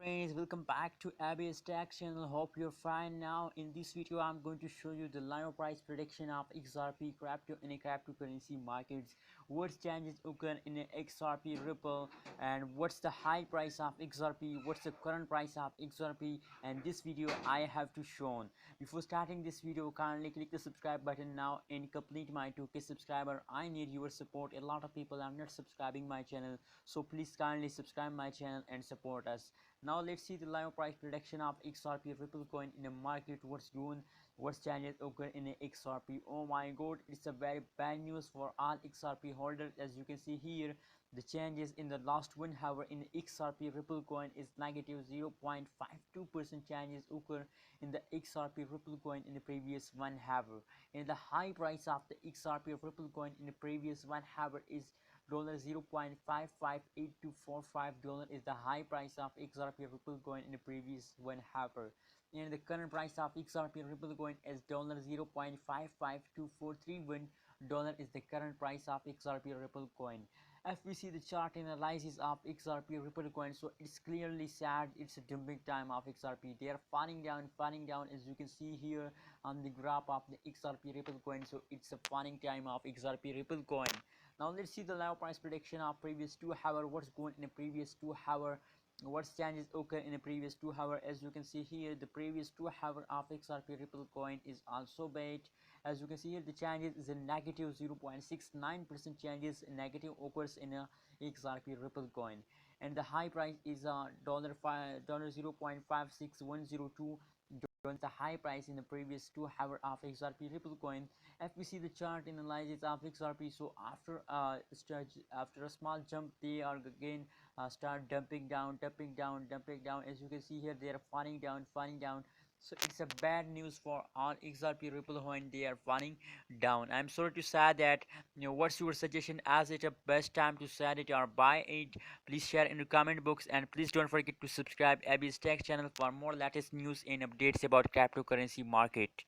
Friends, welcome back to Abby's Tech channel. Hope you're fine. Now in this video I'm going to show you the live price prediction of XRP crypto in a cryptocurrency markets. What changes occur in a XRP Ripple, and what's the high price of XRP, what's the current price of XRP, and this video I have to show. Before starting this video, kindly click the subscribe button now and complete my 2K subscriber. I need your support. A lot of people are not subscribing my channel, so please kindly subscribe my channel and support us. Now let's see the live price prediction of XRP Ripple coin in the market. What's doing, what changes occur in a XRP. Oh my god, it's a very bad news for all XRP holders. As you can see here, the changes in the last 1 hour in XRP Ripple coin is negative 0.52% changes occur in the XRP Ripple coin in the previous 1 hour. And the high price of the XRP Ripple coin in the previous 1 hour is $0.558245 is the high price of XRP Ripple coin in the previous 1 hour. And the current price of XRP Ripple coin is $0.552431 is the current price of XRP Ripple coin. If we see the chart analysis of XRP Ripple coin, so it's clearly sad. It's a dumping time of XRP. They are falling down, as you can see here on the graph of the XRP Ripple coin. So it's a falling time of XRP Ripple coin. Now let's see the live price prediction of previous 2 hour. What's going in the previous 2 hour, what changes occur in the previous 2 hour. As you can see here, the previous 2 hour of XRP Ripple coin is also bad. As you can see here, the changes is a negative 0.69% changes negative occurs in a XRP Ripple coin, and the high price is $0.56102. The high price in the previous 2 hour of XRP Ripple coin. If we see the chart analysis of XRP, so after a small jump, they are again start dumping down. As you can see here, they are falling down. So it's a bad news for all XRP Ripple when they are falling down. I'm sorry to say that. What's your suggestion? As it a best time to sell it or buy it? Please share in the comment box, and please don't forget to subscribe Abby's Tech channel for more latest news and updates about cryptocurrency market.